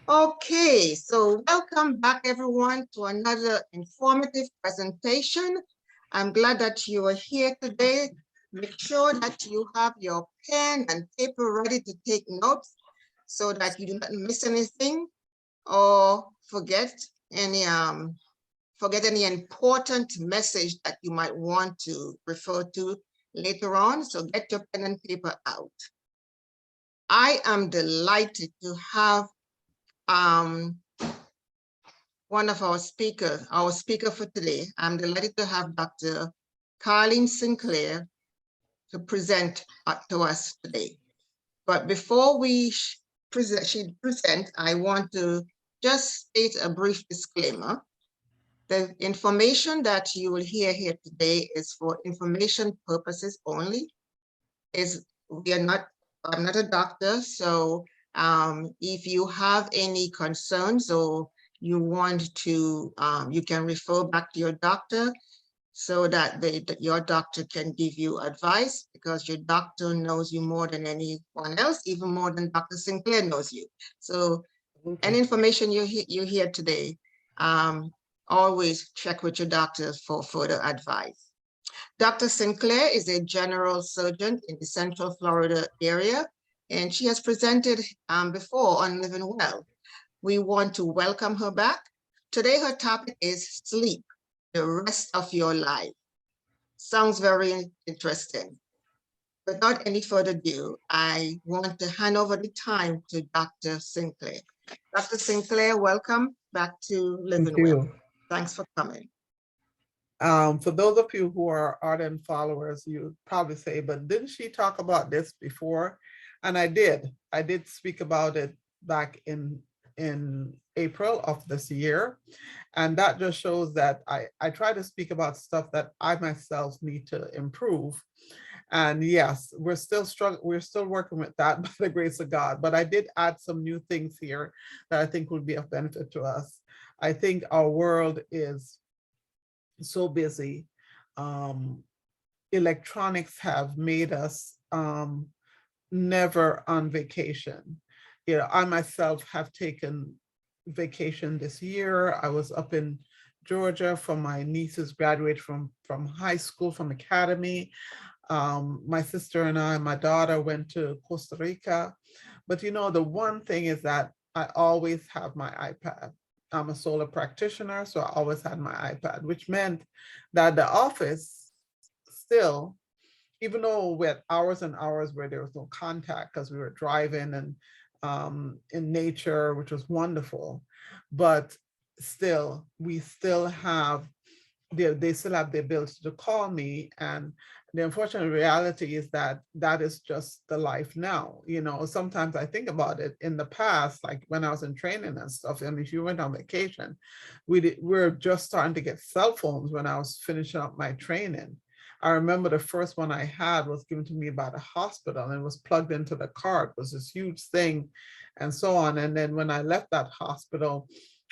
Okay, so welcome back everyone to another informative presentation. I'm glad that you are here today. Make sure that you have your pen and paper ready to take notes so that you do not miss anything or forget any important message that you might want to refer to later on. So get your pen and paper out. I am delighted to have um, one of our speaker for today. I'm delighted to have Dr. Carleen Sinclair to present to us today. But before she present, I want to just state a brief disclaimer. The information that you will hear here today is for information purposes only. I'm not a doctor, so if you have any concerns or you want to, you can refer back to your doctor so that your doctor can give you advice, because your doctor knows you more than anyone else, even more than Dr. Sinclair knows you. So any information you hear today, always check with your doctor for further advice. Dr. Sinclair is a general surgeon in the Central Florida area, and she has presented before on Living Well. We want to welcome her back. Today, her topic is sleep, the rest of your life. Sounds very interesting. Without any further ado, I want to hand over the time to Dr. Sinclair. Dr. Sinclair, welcome back to Living Thank Well. you. Thanks for coming. For those of you who are ardent followers, you probably say, but didn't she talk about this before? And I did. I did speak about it back in April of this year. And that just shows that I try to speak about stuff that I myself need to improve. And yes, we're still struggling, we're still working with that by the grace of God. But I did add some new things here that I think would be of benefit to us. I think our world is so busy. Electronics have made us never on vacation. You know, I myself have taken vacation this year. I was up in Georgia for my niece's graduate from high school, from academy. My sister and I, my daughter, went to Costa Rica. But you know, the one thing is that I always have my iPad. I'm a solar practitioner, so I always had my iPad, which meant that the office still, even though we had hours and hours where there was no contact because we were driving and in nature, which was wonderful, but still, we still have, they still have the ability to call me. And the unfortunate reality is that that is just the life now. You know, sometimes I think about it in the past, like when I was in training and stuff, and if you went on vacation, we're just starting to get cell phones when I was finishing up my training. I remember the first one I had was given to me by the hospital and it was plugged into the car. It was this huge thing and so on. And then when I left that hospital,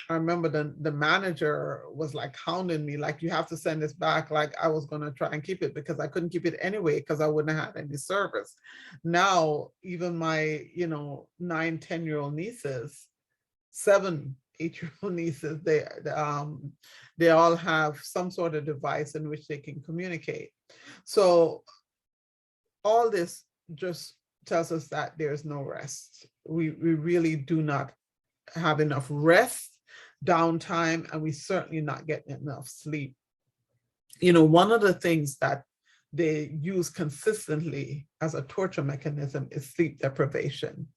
I remember the manager was like hounding me, like, you have to send this back. Like I was going to try and keep it because I couldn't keep it anyway because I wouldn't have had any service. Now, even my, 9, 10-year-old nieces, 7, 8-year-old nieces, they all have some sort of device in which they can communicate. So all this just tells us that there's no rest. We really do not have enough rest, downtime, and we certainly not getting enough sleep. You know, one of the things that they use consistently as a torture mechanism is sleep deprivation.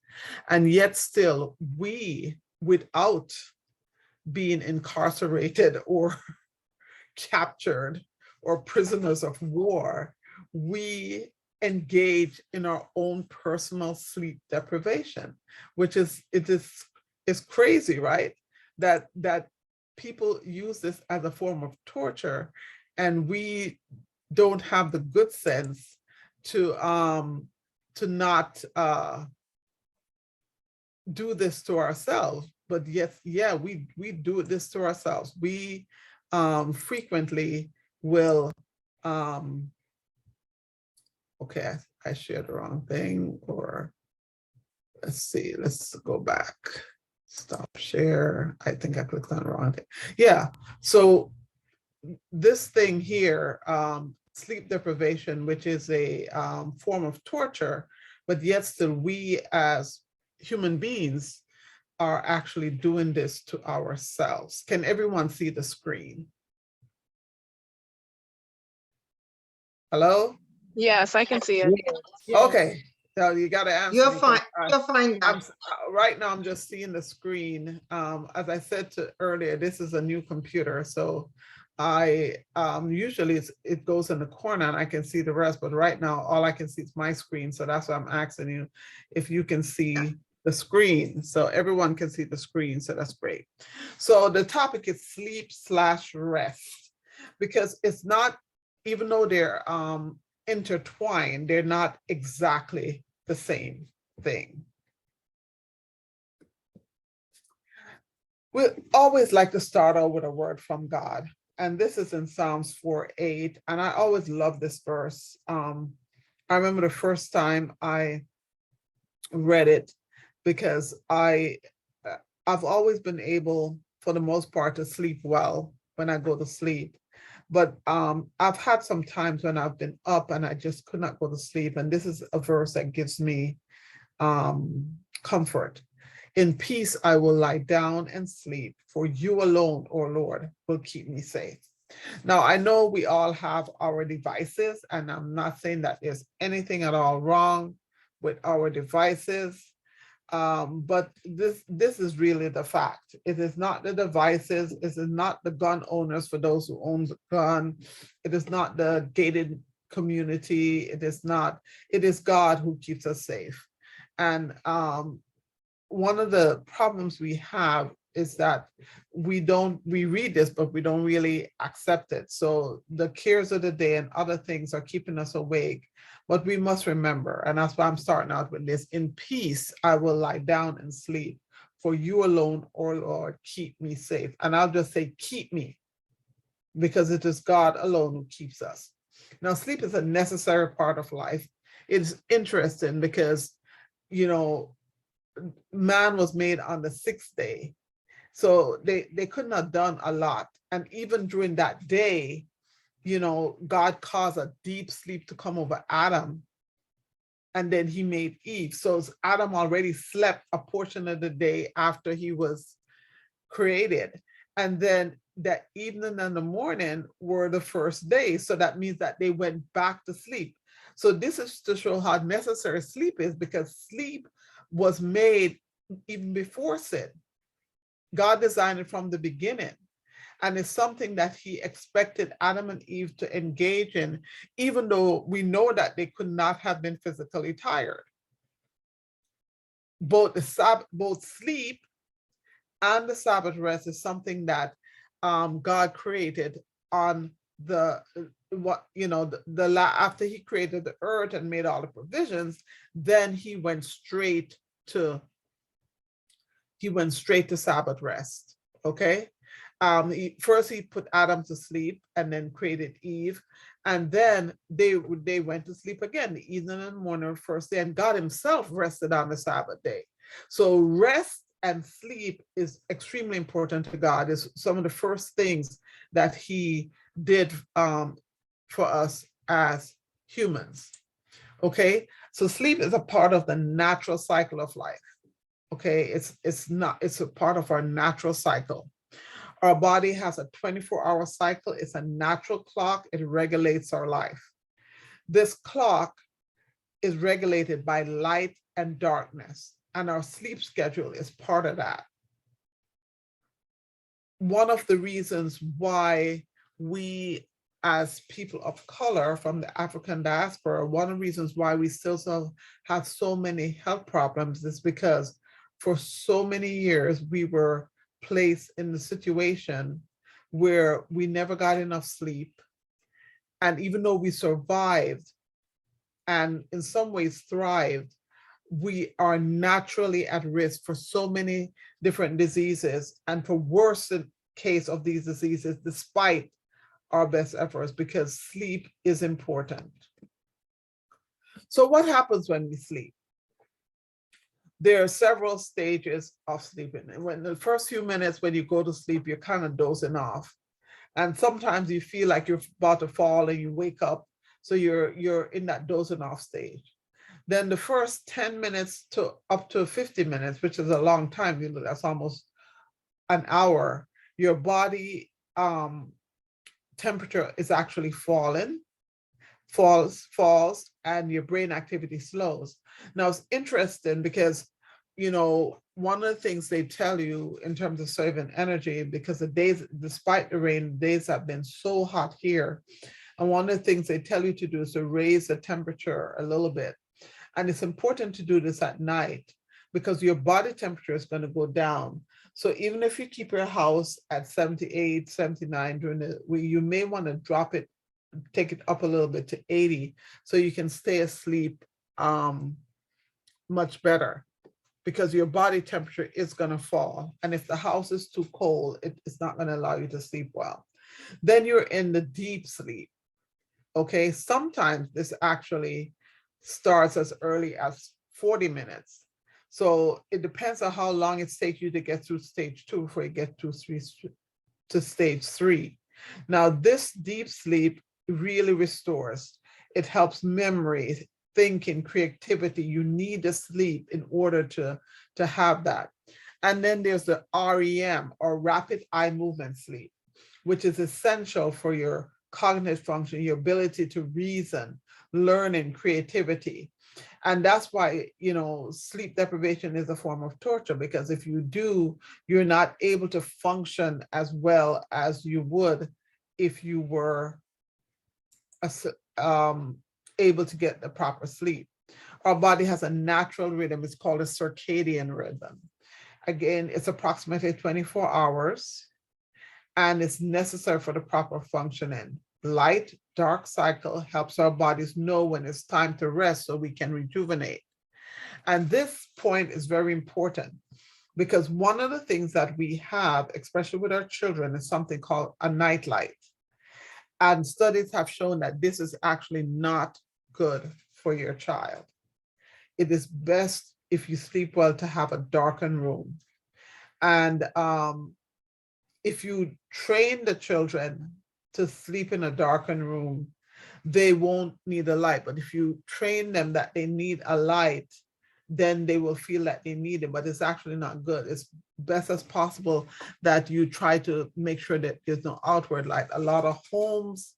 And yet still, we, without being incarcerated or captured or prisoners of war, we engage in our own personal sleep deprivation, which is crazy, right? That people use this as a form of torture, and we don't have the good sense to not do this to ourselves. But yes, yeah, we do this to ourselves. We frequently will okay, I shared the wrong thing, or let's see, let's go back. Stop share. I think I clicked on the wrong thing. Yeah. So this thing here, sleep deprivation, which is a form of torture, but yet still we as human beings are actually doing this to ourselves. Can everyone see the screen? Hello? Yes, I can see it. Okay, so you got to answer You're me. fine, you're fine now. Right now I'm just seeing the screen. As I said earlier, this is a new computer, so I usually it goes in the corner and I can see the rest, but right now all I can see is my screen, so that's why I'm asking you if you can see the screen, so everyone can see the screen, so that's great. So the topic is sleep/rest, because it's not, even though they're intertwined, they're not exactly the same thing. We always like to start out with a word from God, and this is in Psalms 4:8, and I always love this verse. I remember the first time I read it, because I've always been able, for the most part, to sleep well when I go to sleep. But I've had some times when I've been up and I just could not go to sleep. And this is a verse that gives me comfort. In peace, I will lie down and sleep, for you alone, O Lord, will keep me safe. Now, I know we all have our devices, and I'm not saying that there's anything at all wrong with our devices. But this is really the fact. It is not the devices, it is not the gun owners, for those who own a gun. It is not the gated community. It is not, it is God who keeps us safe. And one of the problems we have is that we read this, but we don't really accept it. So the cares of the day and other things are keeping us awake. But we must remember, and that's why I'm starting out with this: in peace, I will lie down and sleep, for you alone, O Lord, keep me safe. And I'll just say, keep me, because it is God alone who keeps us. Now, sleep is a necessary part of life. It's interesting because, man was made on the sixth day. So they couldn't have done a lot. And even during that day, God caused a deep sleep to come over Adam. And then he made Eve. So Adam already slept a portion of the day after he was created. And then that evening and the morning were the first day. So that means that they went back to sleep. So this is to show how necessary sleep is, because sleep was made even before sin. God designed it from the beginning. And it's something that he expected Adam and Eve to engage in, even though we know that they could not have been physically tired. Both sleep and the Sabbath rest is something that God created on after he created the earth and made all the provisions. Then he went straight to Sabbath rest. Okay. First he put Adam to sleep and then created Eve, and then they went to sleep again, the evening and morning, first day, and God himself rested on the Sabbath day. So rest and sleep is extremely important to God. It's some of the first things that he did for us as humans. Okay, so sleep is a part of the natural cycle of life. Okay, it's a part of our natural cycle. Our body has a 24-hour cycle. It's a natural clock. It regulates our life. This clock is regulated by light and darkness, and our sleep schedule is part of that. One of the reasons why we, as people of color from the African diaspora, one of the reasons why we still have so many health problems is because for so many years we were placed in the situation where we never got enough sleep. And even though we survived and in some ways thrived, we are naturally at risk for so many different diseases, and for worse case of these diseases, despite our best efforts, because sleep is important. So what happens when we sleep? there are several stages of sleeping. And when the first few minutes when you go to sleep, you're kind of dozing off. And sometimes you feel like you're about to fall and you wake up. So you're in that dozing off stage. Then the first 10 minutes to up to 50 minutes, which is a long time, that's almost an hour, your body temperature is actually falls, and your brain activity slows. Now it's interesting because, one of the things they tell you in terms of saving energy, because the days, despite the rain, days have been so hot here. And one of the things they tell you to do is to raise the temperature a little bit. And it's important to do this at night because your body temperature is going to go down. So even if you keep your house at 78, 79 during the week, you may want to drop it, take it up a little bit to 80 so you can stay asleep much better, because your body temperature is going to fall. And if the house is too cold, it's not going to allow you to sleep well. Then you're in the deep sleep. Okay, sometimes this actually starts as early as 40 minutes. So it depends on how long it takes you to get through stage 2 before you get to stage 3. Now, this deep sleep really restores. It helps memory, thinking, creativity. You need to sleep in order to have that. And then there's the REM, or rapid eye movement sleep, which is essential for your cognitive function, your ability to reason, learning, creativity. And that's why, sleep deprivation is a form of torture, because if you do, you're not able to function as well as you would if you were able to get the proper sleep. Our body has a natural rhythm. It's called a circadian rhythm. Again, it's approximately 24 hours, and it's necessary for the proper functioning. Light, dark cycle helps our bodies know when it's time to rest so we can rejuvenate. And this point is very important because one of the things that we have, especially with our children, is something called a nightlight. And studies have shown that this is actually not good for your child. It is best, if you sleep well, to have a darkened room. And if you train the children to sleep in a darkened room, they won't need a light. But if you train them that they need a light, then they will feel that they need it, but it's actually not good. It's best as possible that you try to make sure that there's no outward light. A lot of homes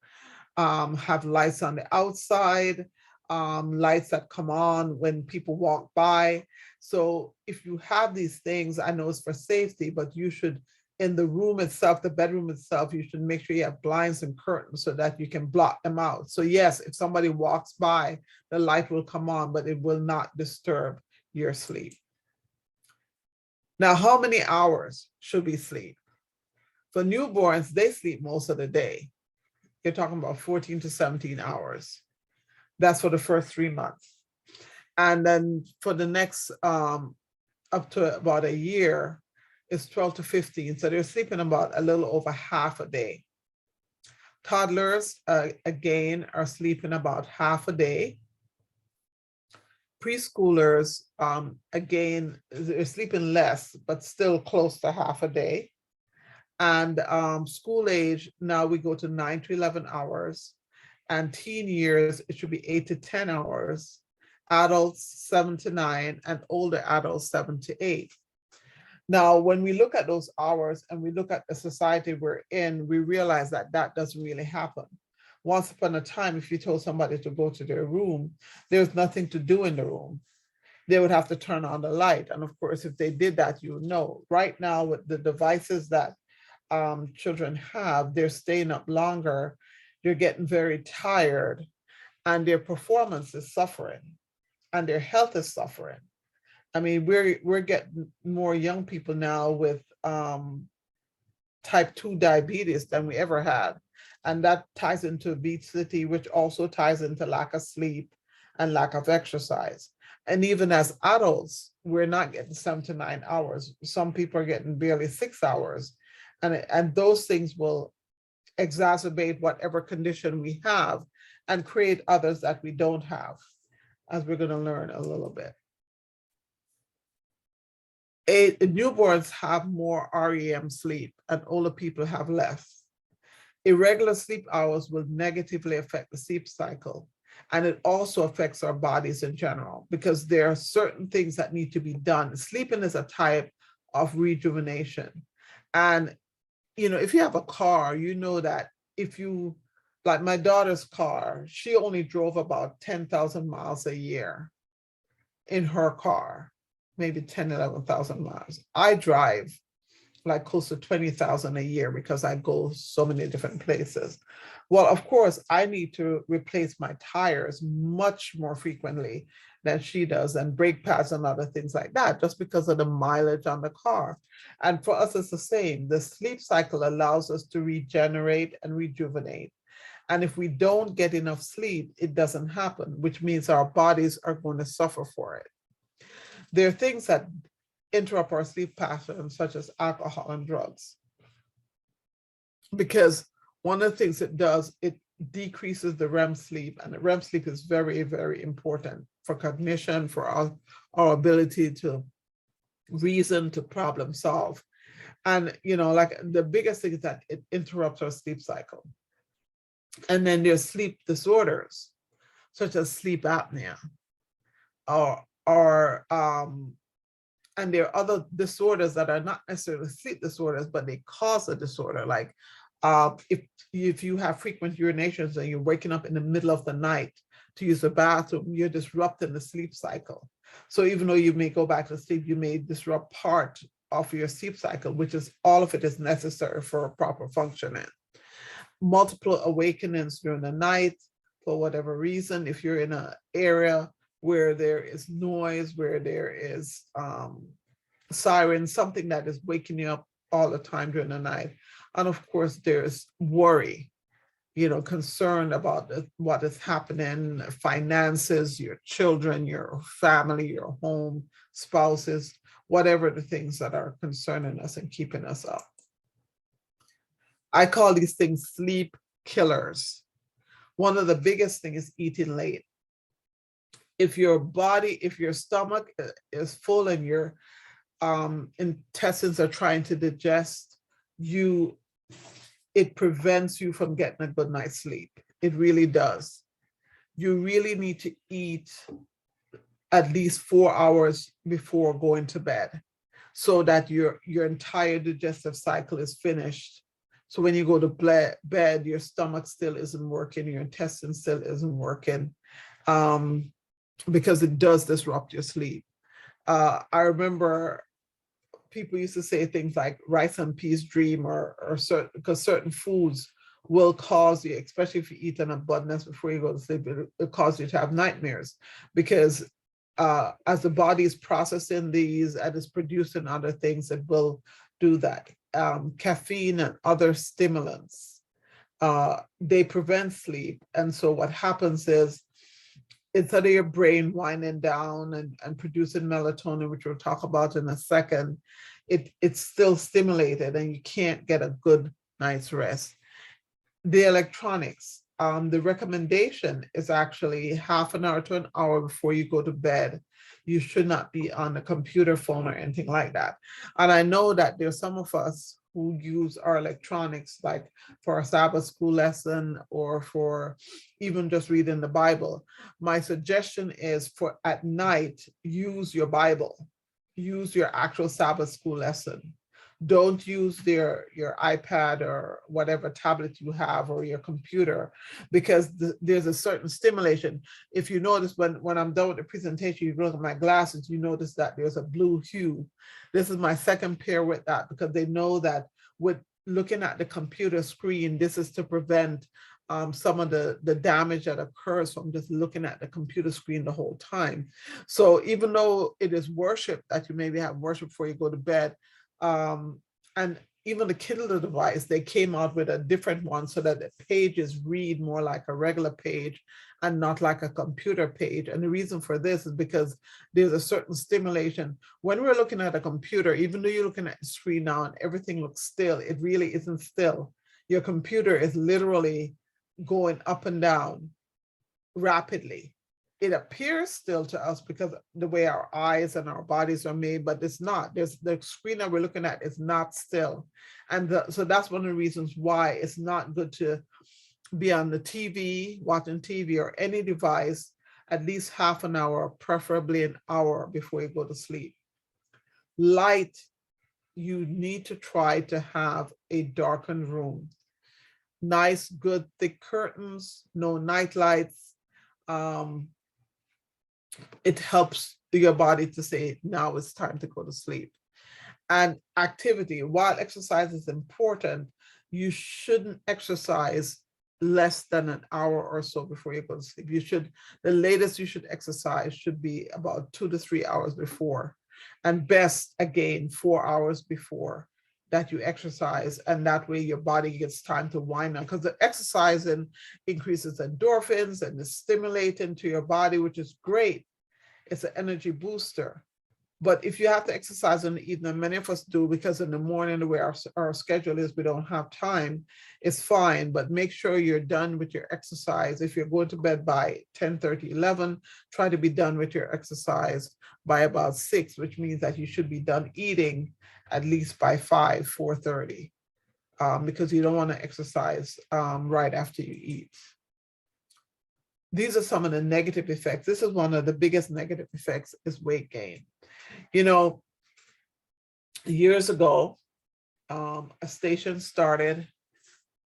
have lights on the outside, lights that come on when people walk by. So if you have these things, I know it's for safety, but you should, in the room itself, the bedroom itself, you should make sure you have blinds and curtains so that you can block them out. So yes, if somebody walks by, the light will come on, but it will not disturb your sleep. Now, how many hours should we sleep? For newborns, they sleep most of the day. You're talking about 14 to 17 hours. That's for the first 3 months. And then for the next up to about a year, it's 12 to 15. So they're sleeping about a little over half a day. Toddlers, again, are sleeping about half a day. Preschoolers, again, they're sleeping less, but still close to half a day. And school age, now we go to 9 to 11 hours. And teen years, it should be 8 to 10 hours. Adults, 7 to 9, and older adults, 7 to 8. Now, when we look at those hours and we look at the society we're in, we realize that that doesn't really happen. Once upon a time, if you told somebody to go to their room, there's nothing to do in the room. They would have to turn on the light. And of course, if they did that, you know. Right now, with the devices that children have, they're staying up longer, they're getting very tired, and their performance is suffering, and their health is suffering. I mean, we're getting more young people now with type 2 diabetes than we ever had. And that ties into obesity, which also ties into lack of sleep and lack of exercise. And even as adults, we're not getting 7 to 9 hours. Some people are getting barely 6 hours. And those things will exacerbate whatever condition we have and create others that we don't have, as we're going to learn a little bit. Newborns have more REM sleep and older people have less. Irregular sleep hours will negatively affect the sleep cycle. And it also affects our bodies in general because there are certain things that need to be done. Sleeping is a type of rejuvenation. And, if you have a car, you know that if you, like my daughter's car, she only drove about 10,000 miles a year in her car, maybe 10, 11,000 miles. I drive like close to 20,000 a year because I go so many different places. Well, of course, I need to replace my tires much more frequently than she does, and brake pads and other things like that, just because of the mileage on the car. And for us, it's the same. The sleep cycle allows us to regenerate and rejuvenate. And if we don't get enough sleep, it doesn't happen, which means our bodies are going to suffer for it. There are things that interrupt our sleep patterns, such as alcohol and drugs. Because one of the things it does, it decreases the REM sleep, and the REM sleep is very, very important for cognition, for our ability to reason, to problem solve. And, like the biggest thing is that it interrupts our sleep cycle. And then there's sleep disorders, such as sleep apnea, or and there are other disorders that are not necessarily sleep disorders, but they cause a disorder. Like if you have frequent urinations and you're waking up in the middle of the night to use the bathroom, you're disrupting the sleep cycle. So even though you may go back to sleep, you may disrupt part of your sleep cycle, which is all of it is necessary for proper functioning. Multiple awakenings during the night, for whatever reason, if you're in an area where there is noise, where there is sirens, something that is waking you up all the time during the night. And of course, there's worry, concern about what is happening, finances, your children, your family, your home, spouses, whatever the things that are concerning us and keeping us up. I call these things sleep killers. One of the biggest things is eating late. If your stomach is full and your intestines are trying to digest, it prevents you from getting a good night's sleep. It really does. You really need to eat at least 4 hours before going to bed so that your entire digestive cycle is finished. So when you go to bed, your stomach still isn't working, your intestine still isn't working, because it does disrupt your sleep. I remember people used to say things like rice and peas dream, or certain, because certain foods will cause you, especially if you eat an abundance before you go to sleep, it'll cause you to have nightmares, because as the body is processing these and is producing other things, it will do that. Caffeine and other stimulants, they prevent sleep. And so what happens is, instead of your brain winding down and producing melatonin, which we'll talk about in a second, it's still stimulated and you can't get a good night's rest. The electronics, the recommendation is actually half an hour to an hour before you go to bed. You should not be on a computer, phone, or anything like that. And I know that there's some of us who use our electronics, like for a Sabbath school lesson or for even just reading the Bible. My suggestion is, for at night, use your Bible, use your actual Sabbath school lesson. Don't use your iPad or whatever tablet you have, or your computer, because there's a certain stimulation. If you notice, when I'm done with the presentation, you look at my glasses, you notice that there's a blue hue. This is my second pair with that, because they know that with looking at the computer screen, this is to prevent some of the damage that occurs from just looking at the computer screen the whole time. So even though it is worship, that you maybe have worship before you go to bed, and even the Kindle device, they came out with a different one so that the pages read more like a regular page and not like a computer page. And the reason for this is because there's a certain stimulation. When we're looking at a computer, even though you're looking at the screen now and everything looks still, it really isn't still. Your computer is literally going up and down rapidly. it appears still to us because the way our eyes and our bodies are made, but it's not. There's the screen that we're looking at is not still. And so that's one of the reasons why it's not good to be on the TV, watching TV or any device at least half an hour, preferably an hour before you go to sleep. Light, you need to try to have a darkened room. Nice, good, thick curtains, no night lights. It helps your body to say, now it's time to go to sleep. And activity, while exercise is important, you shouldn't exercise less than an hour or so before you go to sleep. The latest you should exercise should be about 2 to 3 hours before. And best, again, 4 hours before that you exercise. And that way your body gets time to wind down. Because the exercising increases endorphins and is stimulating to your body, which is great. It's an energy booster. But if you have to exercise in the evening, many of us do because in the morning, the way our schedule is, we don't have time, it's fine. But make sure you're done with your exercise. If you're going to bed by 10:30, 11, try to be done with your exercise by about 6, which means that you should be done eating at least by 5, 4:30, because you don't want to exercise right after you eat. These are some of the negative effects. This is one of the biggest negative effects is weight gain. You know, years ago, a station started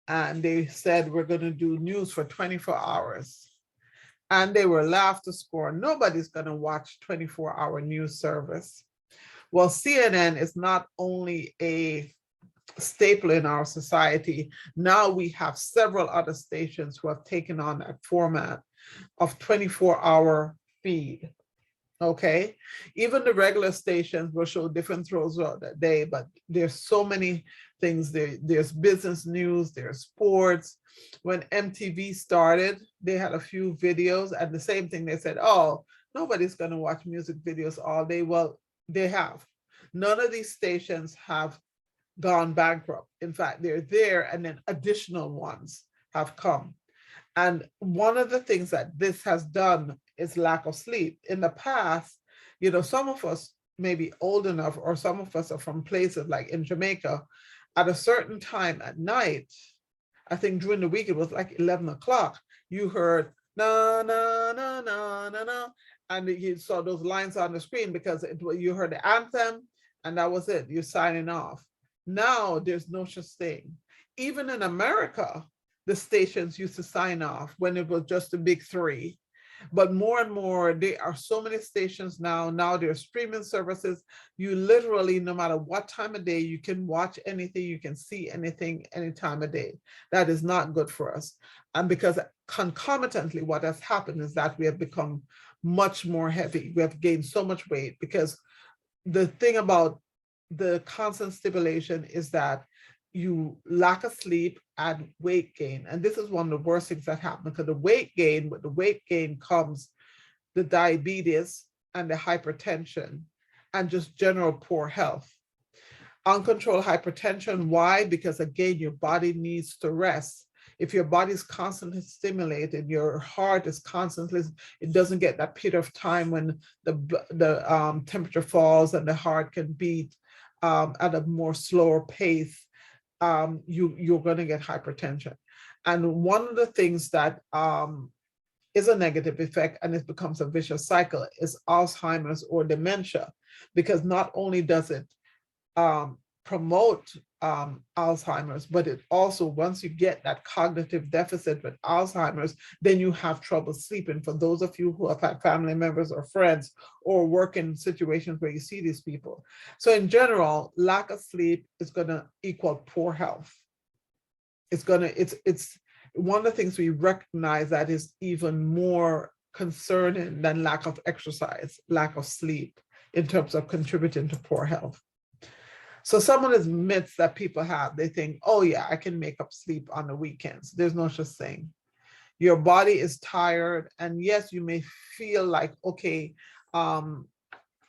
and they said, we're going to do news for 24 hours. And they were laughed to scorn. Nobody's going to watch 24-hour news service. Well, CNN is not only a staple in our society. Now we have several other stations who have taken on that format of 24-hour feed. Okay, even the regular stations will show different throws throughout the day, but there's so many things. There's business news, there's sports. When MTV started, they had a few videos, and the same thing, they said, oh, nobody's going to watch music videos all day. Well, they have. None of these stations have gone bankrupt. In fact, they're there, and then additional ones have come. And one of the things that this has done is lack of sleep. In the past, you know, some of us may be old enough, or some of us are from places like in Jamaica, at a certain time at night, I think during the week, it was like 11 o'clock, you heard na, na, na, na, na, na, and you saw those lines on the screen because you heard the anthem, and that was it, you're signing off. Now there's no such thing. Even in America, the stations used to sign off when it was just the big three. But more and more, there are so many stations now. Now there are streaming services. You literally, no matter what time of day, you can watch anything, you can see anything, any time of day. That is not good for us. And because concomitantly, what has happened is that we have become much more heavy. We have gained so much weight because the thing about the constant stimulation is that you lack of sleep and weight gain. And this is one of the worst things that happen, because with the weight gain comes the diabetes and the hypertension and just general poor health. Uncontrolled hypertension, why? Because again, your body needs to rest. If your body is constantly stimulated, your heart is constantly, it doesn't get that period of time when the temperature falls and the heart can beat at a more slower pace. You're going to get hypertension. And one of the things that is a negative effect, and it becomes a vicious cycle, is Alzheimer's or dementia, because not only does it promote Alzheimer's, but it also, once you get that cognitive deficit with Alzheimer's, then you have trouble sleeping. For those of you who have had family members or friends or work in situations where you see these people. So in general, lack of sleep is going to equal poor health. It's one of the things we recognize that is even more concerning than lack of exercise, lack of sleep, in terms of contributing to poor health. So some of these myths that people have, they think, oh yeah, I can make up sleep on the weekends. There's no such thing. Your body is tired, and yes, you may feel like, okay, so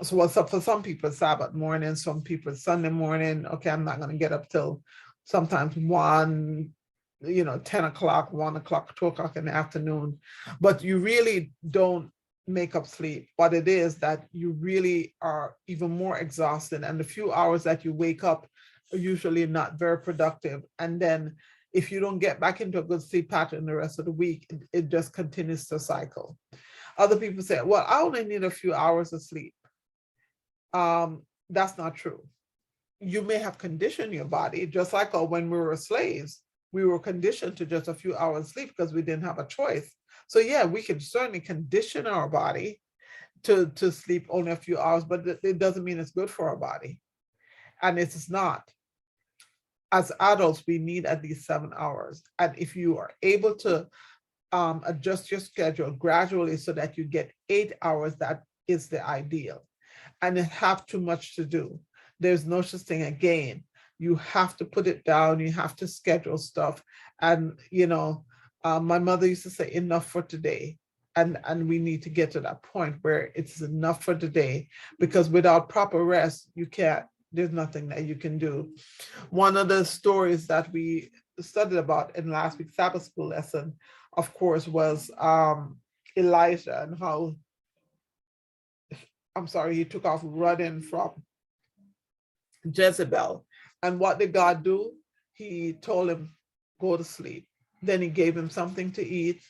for some people, Sabbath morning, some people Sunday morning, okay, I'm not going to get up till sometimes 1, 10 o'clock, 1 o'clock, 2 o'clock in the afternoon. But you really don't make up sleep. What it is that you really are even more exhausted, and the few hours that you wake up are usually not very productive. And then if you don't get back into a good sleep pattern the rest of the week, it just continues to cycle. Other people say, well, I only need a few hours of sleep. That's not true. You may have conditioned your body, just like when we were slaves, we were conditioned to just a few hours sleep because we didn't have a choice. So yeah, we can certainly condition our body to sleep only a few hours, but it doesn't mean it's good for our body. And it's not. As adults, we need at least 7 hours. And if you are able to adjust your schedule gradually so that you get 8 hours, that is the ideal. And it have too much to do. There's no such thing again. You have to put it down. You have to schedule stuff. And, my mother used to say, enough for today. And we need to get to that point where it's enough for today, because without proper rest, there's nothing that you can do. One of the stories that we studied about in last week's Sabbath school lesson, of course, was Elijah, and how, he took off running from Jezebel. And what did God do? He told him, go to sleep. Then he gave him something to eat.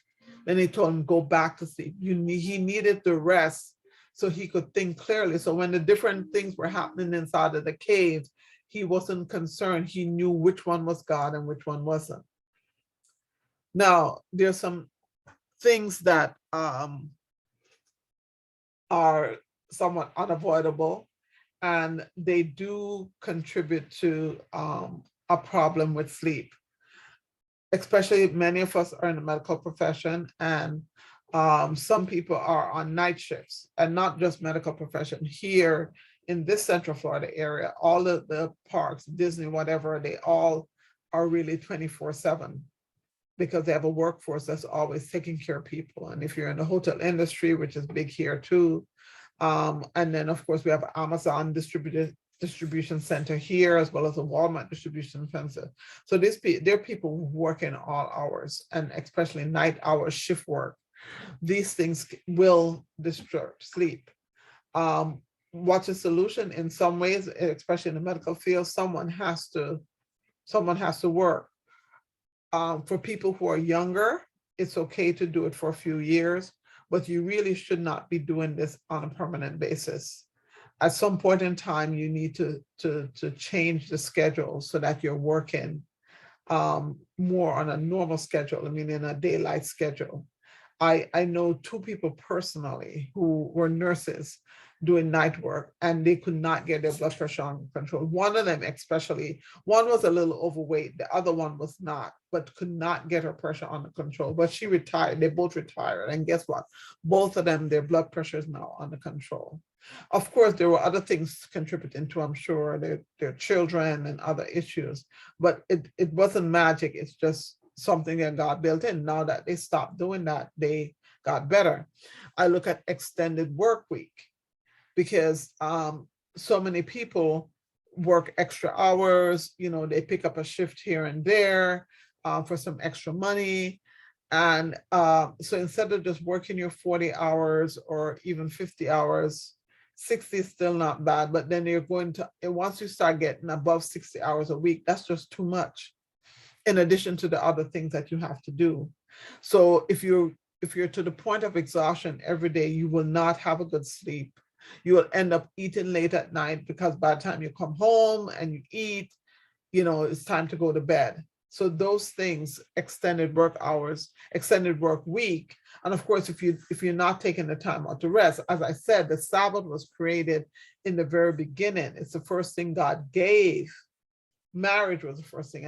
Then he told him, go back to sleep. He needed the rest so he could think clearly. So when the different things were happening inside of the cave, he wasn't concerned. He knew which one was God and which one wasn't. Now, there's some things that are somewhat unavoidable, and they do contribute to a problem with sleep. Especially many of us are in the medical profession, and some people are on night shifts, and not just medical profession. Here in this Central Florida area, all of the parks, Disney, whatever, they all are really 24/7 because they have a workforce that's always taking care of people. And if you're in the hotel industry, which is big here too, and then of course we have Amazon distribution center here, as well as a Walmart distribution center. So there are people working all hours, and especially night hours, shift work. These things will disrupt sleep. What's the solution? In some ways, especially in the medical field, someone has to work. For people who are younger, it's okay to do it for a few years, but you really should not be doing this on a permanent basis. At some point in time, you need to change the schedule so that you're working more on a normal schedule, I mean, in a daylight schedule. I know two people personally who were nurses doing night work, and they could not get their blood pressure under control. One of them especially, one was a little overweight, the other one was not, but could not get her pressure under control. But she retired, they both retired, and guess what? Both of them, their blood pressure is now under control. Of course, there were other things contributing to, I'm sure, their children and other issues, but it wasn't magic. It's just something that God built in. Now that they stopped doing that, they got better. I look at extended work week, because so many people work extra hours, they pick up a shift here and there for some extra money. And so instead of just working your 40 hours or even 50 hours, 60 is still not bad, but then you're going to, once you start getting above 60 hours a week, that's just too much, in addition to the other things that you have to do. So if you're to the point of exhaustion every day, you will not have a good sleep. You will end up eating late at night, because by the time you come home and you eat, it's time to go to bed. So those things, extended work hours, extended work week, and of course, if you're not taking the time out to rest, as I said, the Sabbath was created in the very beginning. It's the first thing God gave. Marriage was the first thing,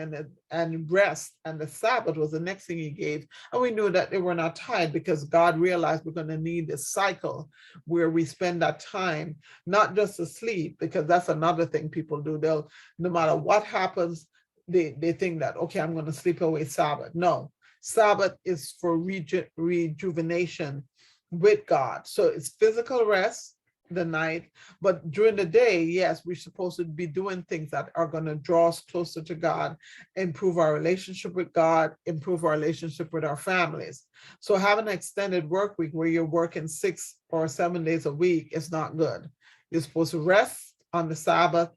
and rest and the Sabbath was the next thing he gave. And we knew that they were not tied, because God realized we're going to need this cycle where we spend that time, not just to sleep, because that's another thing people do. They'll, no matter what happens, they think that, okay, I'm going to sleep away Sabbath. No, Sabbath is for rejuvenation with God. So it's physical rest, the night. But during the day, yes, we're supposed to be doing things that are going to draw us closer to God, improve our relationship with God, improve our relationship with our families. So having an extended work week where you're working 6 or 7 days a week is not good. You're supposed to rest on the Sabbath.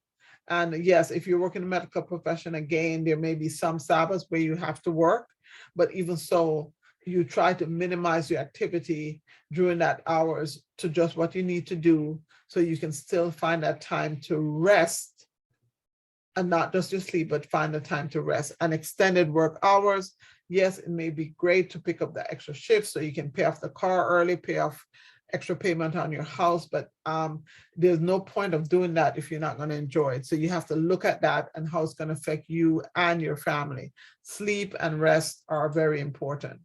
And yes, if you work in the medical profession, again, there may be some Sabbaths where you have to work, but even so, you try to minimize your activity during that hours to just what you need to do so you can still find that time to rest and not just your sleep, but find the time to rest. And extended work hours, yes, it may be great to pick up the extra shift so you can pay off the car early, pay off extra payment on your house, but there's no point of doing that if you're not going to enjoy it. So you have to look at that and how it's going to affect you and your family. Sleep and rest are very important.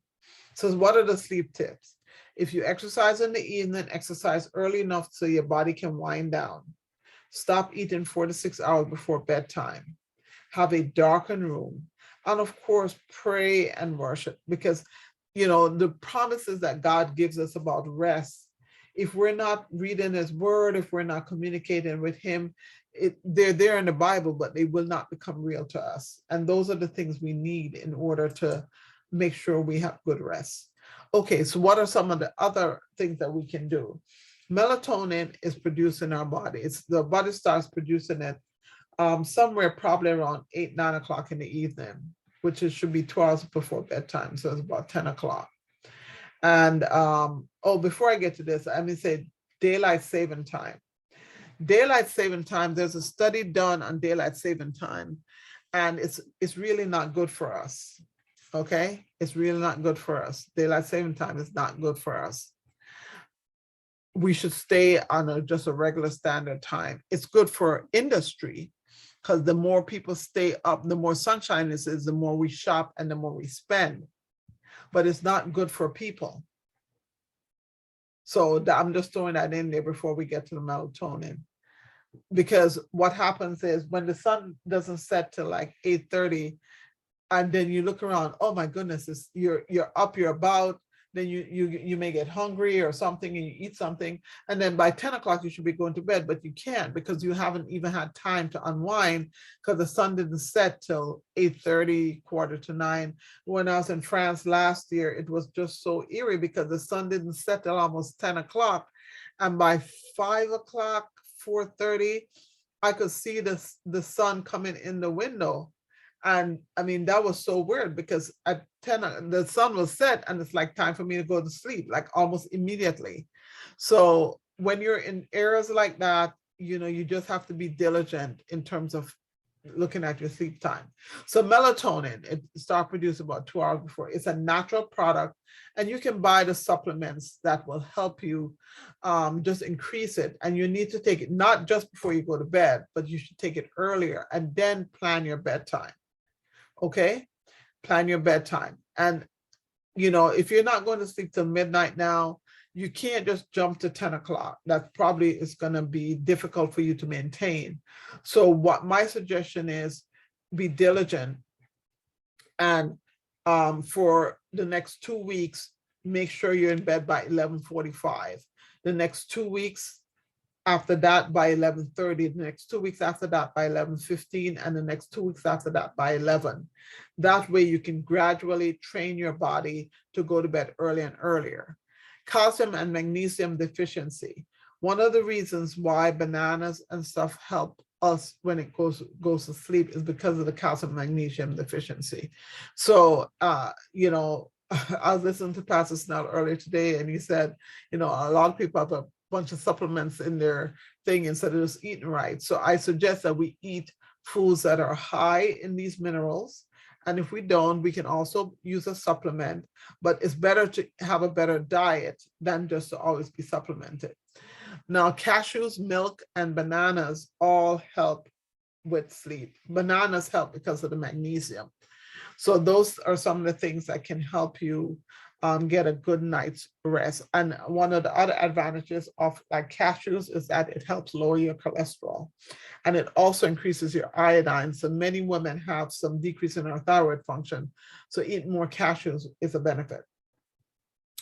So what are the sleep tips? If you exercise in the evening, exercise early enough so your body can wind down. Stop eating 4 to 6 hours before bedtime. Have a darkened room. And of course, pray and worship, because the promises that God gives us about rest, if we're not reading his word, if we're not communicating with him, they're there in the Bible, but they will not become real to us. And those are the things we need in order to make sure we have good rest. Okay, so what are some of the other things that we can do? Melatonin is produced in our body. The body starts producing it somewhere probably around 8, 9 o'clock in the evening, which should be 2 hours before bedtime. So it's about 10 o'clock. And before I get to this, let me say daylight saving time. Daylight saving time, there's a study done on daylight saving time, and it's really not good for us. Okay, it's really not good for us. Daylight saving time is not good for us. We should stay on just a regular standard time. It's good for industry because the more people stay up, the more sunshine is, the more we shop and the more we spend. But it's not good for people. So I'm just throwing that in there before we get to the melatonin. Because what happens is when the sun doesn't set till like 8:30, and then you look around, oh my goodness, you're up, you're about, then you may get hungry or something and you eat something, and then by 10 o'clock you should be going to bed, but you can't because you haven't even had time to unwind because the sun didn't set till 8:30, 8:45. When I was in France last year, it was just so eerie because the sun didn't set till almost 10 o'clock, and by 5 o'clock, 4:30, I could see the sun coming in the window. And I mean, that was so weird because at 10, the sun was set and it's like time for me to go to sleep, like almost immediately. So when you're in areas like that, you just have to be diligent in terms of looking at your sleep time. So melatonin, it starts produced about 2 hours before. It's a natural product, and you can buy the supplements that will help you just increase it. And you need to take it not just before you go to bed, but you should take it earlier and then plan your bedtime. Okay, plan your bedtime. And if you're not going to sleep till midnight now, you can't just jump to 10 o'clock. That probably is going to be difficult for you to maintain. So what my suggestion is, be diligent, and for the next 2 weeks, make sure you're in bed by 11:45. The next 2 weeks after that by 11:30, the next 2 weeks after that by 11:15, and the next 2 weeks after that by 11. That way you can gradually train your body to go to bed earlier and earlier. Calcium and magnesium deficiency. One of the reasons why bananas and stuff help us when it goes to sleep is because of the calcium magnesium deficiency. So, I was listening to Pastor Snell earlier today, and he said, a lot of people have a bunch of supplements in their thing instead of just eating right. So I suggest that we eat foods that are high in these minerals. And if we don't, we can also use a supplement, but it's better to have a better diet than just to always be supplemented. Now, cashews, milk, and bananas all help with sleep. Bananas help because of the magnesium. So those are some of the things that can help you get a good night's rest. And one of the other advantages of like cashews is that it helps lower your cholesterol, and it also increases your iodine. So many women have some decrease in their thyroid function. So eating more cashews is a benefit.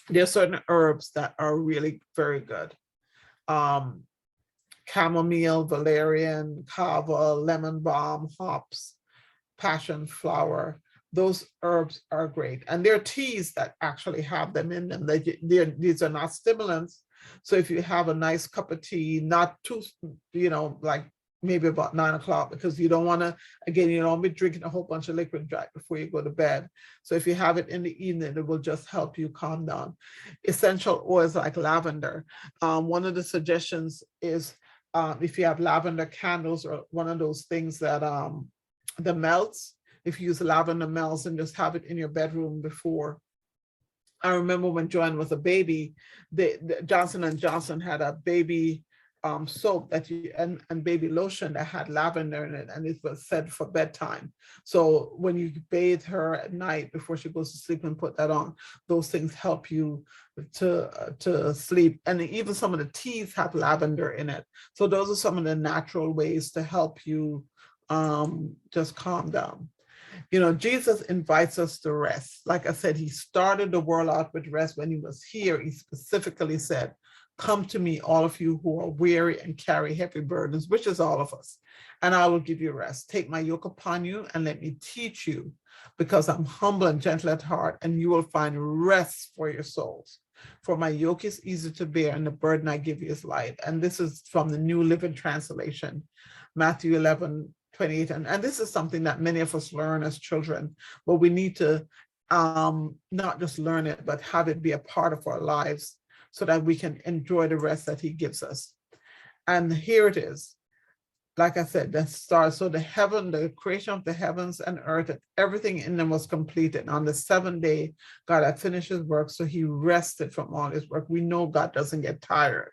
There are certain herbs that are really very good. chamomile, valerian, kava, lemon balm, hops, passion flower. Those herbs are great. And there are teas that actually have them in them. These are not stimulants. So if you have a nice cup of tea, not too, like maybe about 9 o'clock, because you don't want to, again, you don't be drinking a whole bunch of liquid right before you go to bed. So if you have it in the evening, it will just help you calm down. Essential oils like lavender. One of the suggestions is if you have lavender candles or one of those things that the melts, if you use lavender melts and just have it in your bedroom before. I remember when Joanne was a baby, the Johnson and Johnson had a baby soap that and baby lotion that had lavender in it, and it was said for bedtime. So when you bathe her at night before she goes to sleep and put that on, those things help you to sleep. And even some of the teas have lavender in it. So those are some of the natural ways to help you just calm down. Jesus invites us to rest. Like I said, he started the world out with rest. When he was here, he specifically said, come to me, all of you who are weary and carry heavy burdens, which is all of us, and I will give you rest. Take my yoke upon you and let me teach you, because I'm humble and gentle at heart, and you will find rest for your souls. For my yoke is easy to bear and the burden I give you is light. And this is from the New Living Translation, Matthew 11:28. And this is something that many of us learn as children, but we need to not just learn it, but have it be a part of our lives so that we can enjoy the rest that he gives us. And here it is. Like I said, the stars. So the creation of the heavens and earth, and everything in them was completed. On the seventh day, God had finished his work, so he rested from all his work. We know God doesn't get tired.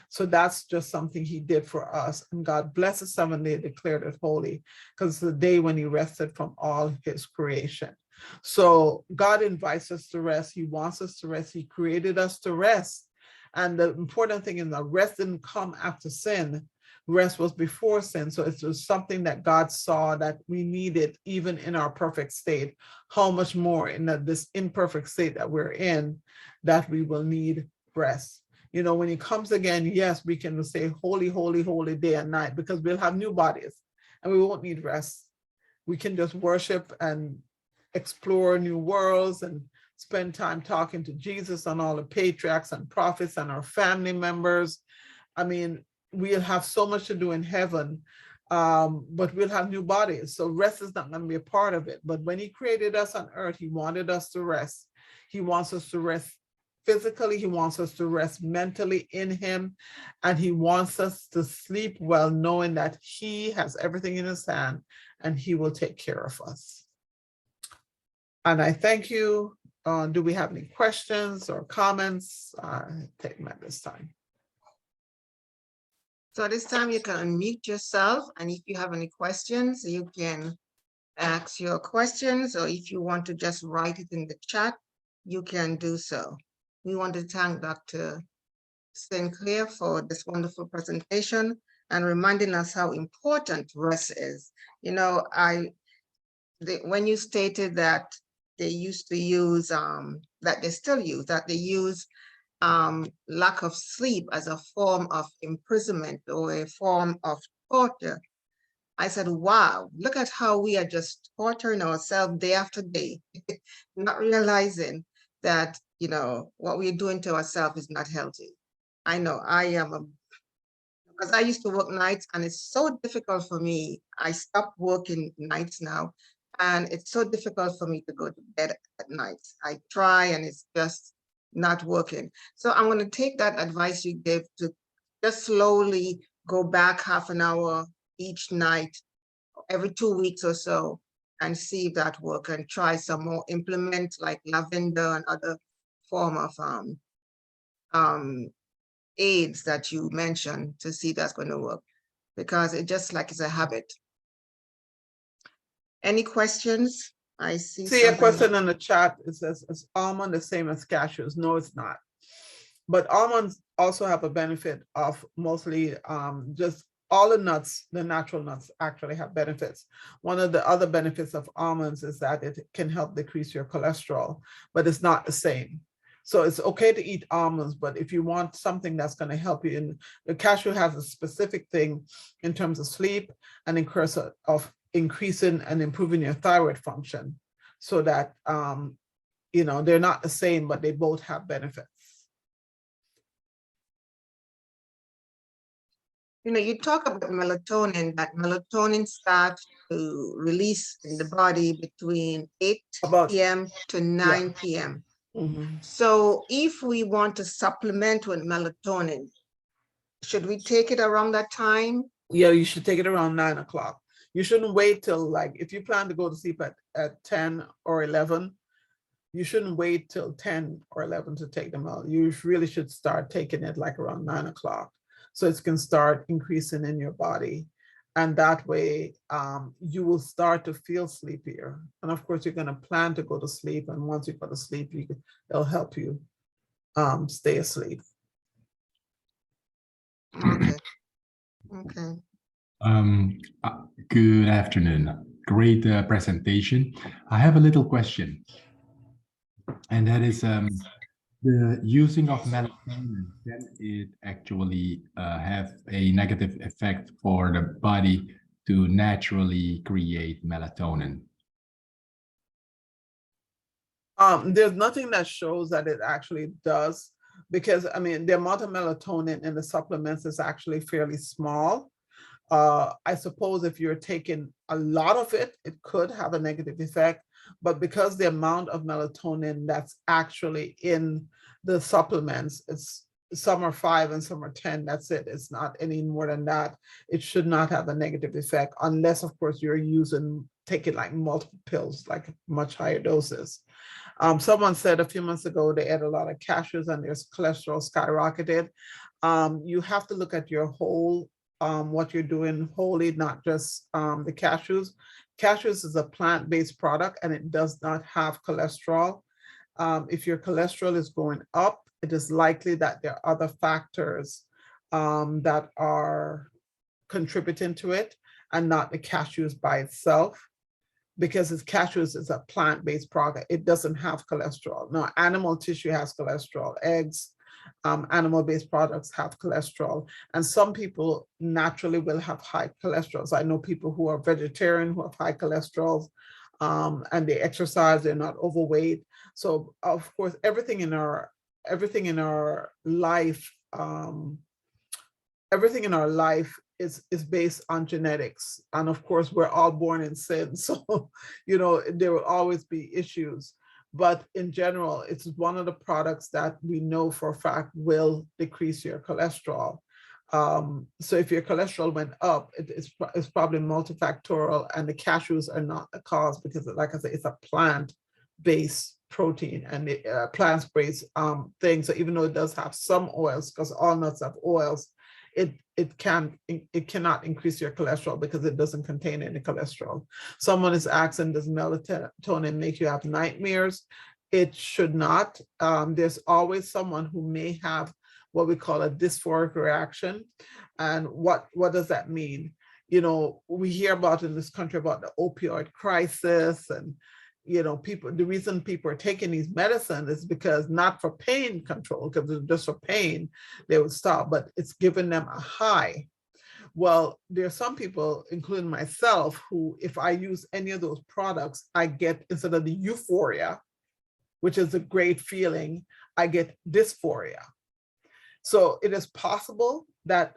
So that's just something he did for us. And God blessed the seventh day, declared it holy, because it's the day when he rested from all his creation. So God invites us to rest. He wants us to rest. He created us to rest. And the important thing is that rest didn't come after sin. Rest was before sin. So it was something that God saw that we needed even in our perfect state. How much more in this imperfect state that we're in, that we will need rest. When he comes again, yes, we can say holy, holy, holy day and night, because we'll have new bodies and we won't need rest. We can just worship and explore new worlds and spend time talking to Jesus and all the patriarchs and prophets and our family members. I mean, we'll have so much to do in heaven, but we'll have new bodies. So rest is not going to be a part of it. But when he created us on earth, he wanted us to rest. He wants us to rest physically. He wants us to rest mentally in him. And he wants us to sleep well, knowing that he has everything in his hand and he will take care of us. And I thank you. Do we have any questions or comments? Take them at this time. So this time you can unmute yourself, and if you have any questions, you can ask your questions, or if you want to just write it in the chat, you can do so. We want to thank Dr. Sinclair for this wonderful presentation and reminding us how important rest is. When you stated that they used to use, that they still use, that they use lack of sleep as a form of imprisonment or a form of torture, I said, wow, look at how we are just torturing ourselves day after day, not realizing that, what we're doing to ourselves is not healthy. I know because I used to work nights, and it's so difficult for me. I stopped working nights now, and it's so difficult for me to go to bed at night. I try, and it's just not working. So I'm going to take that advice you gave to just slowly go back half an hour each night, every 2 weeks or so, and see if that works, and try some more, implement like lavender and other form of aids that you mentioned, to see that's going to work, because it just like it's a habit. Any questions? I see a question in the chat. It says, is almond the same as cashews? No, it's not. But almonds also have a benefit of mostly just all the nuts, the natural nuts actually have benefits. One of the other benefits of almonds is that it can help decrease your cholesterol, but it's not the same. So it's okay to eat almonds, but if you want something that's going to help you, and the cashew has a specific thing in terms of sleep and in course of increasing and improving your thyroid function, so that they're not the same, but they both have benefits. You talk about melatonin, that melatonin starts to release in the body between 8 About p.m. to 9 p.m. So if we want to supplement with melatonin, should we take it around that time? Yeah, you should take it around 9 o'clock. You shouldn't wait till, like, if you plan to go to sleep at 10 or 11, you shouldn't wait till 10 or 11 to take them out. You really should start taking it like around 9 o'clock. So it can start increasing in your body. And that way you will start to feel sleepier. And of course, you're going to plan to go to sleep. And once you go to sleep, it'll help you stay asleep. Okay. Okay. Good afternoon. Great presentation. I have a little question, and that is the using of melatonin, can it actually have a negative effect for the body to naturally create melatonin? There's nothing that shows that it actually does, because I mean, the amount of melatonin in the supplements is actually fairly small. I suppose if you're taking a lot of it, it could have a negative effect, but because the amount of melatonin that's actually in the supplements, some are 5 and some are 10, that's it. It's not any more than that. It should not have a negative effect, unless of course you're taking like multiple pills, like much higher doses. Someone said a few months ago they ate a lot of cashews and their cholesterol skyrocketed. You have to look at your whole, what you're doing wholly, not just the cashews. Cashews is a plant-based product and it does not have cholesterol. If your cholesterol is going up, it is likely that there are other factors that are contributing to it, and not the cashews by itself, because cashews is a plant-based product. It doesn't have cholesterol. No, animal tissue has cholesterol. Eggs, animal-based products have cholesterol. And some people naturally will have high cholesterol. So I know people who are vegetarian who have high cholesterol, and they exercise, they're not overweight. So of course, everything in our life, is based on genetics. And of course, we're all born in sin. So, there will always be issues. But in general, it's one of the products that we know for a fact will decrease your cholesterol. So if your cholesterol went up, it's probably multifactorial, and the cashews are not the cause, because like I said, it's a plant-based protein and plant-based thing. So even though it does have some oils, because all nuts have oils, it cannot increase your cholesterol because it doesn't contain any cholesterol. Someone is asking, does melatonin make you have nightmares? It should not. There's always someone who may have what we call a dysphoric reaction. And what does that mean? We hear about in this country about the opioid crisis, and the reason people are taking these medicines is because not for pain control, because just for pain, they would stop, but it's giving them a high. Well, there are some people, including myself, who, if I use any of those products, I get, instead of the euphoria, which is a great feeling, I get dysphoria. So it is possible that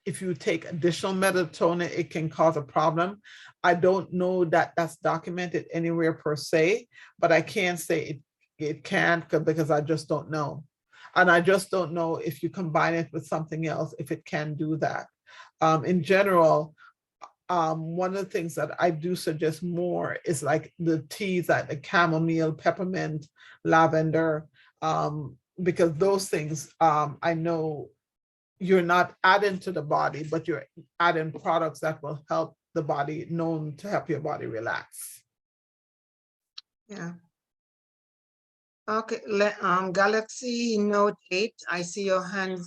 if you take additional melatonin, it can cause a problem. I don't know that that's documented anywhere per se, but I can say it can, because I just don't know. And I just don't know if you combine it with something else, if it can do that. In general, one of the things that I do suggest more is like the teas, like the chamomile, peppermint, lavender, because those things, I know you're not adding to the body, but you're adding products that will help the body, known to help your body relax. Yeah. Okay, Galaxy Note 8, I see your hand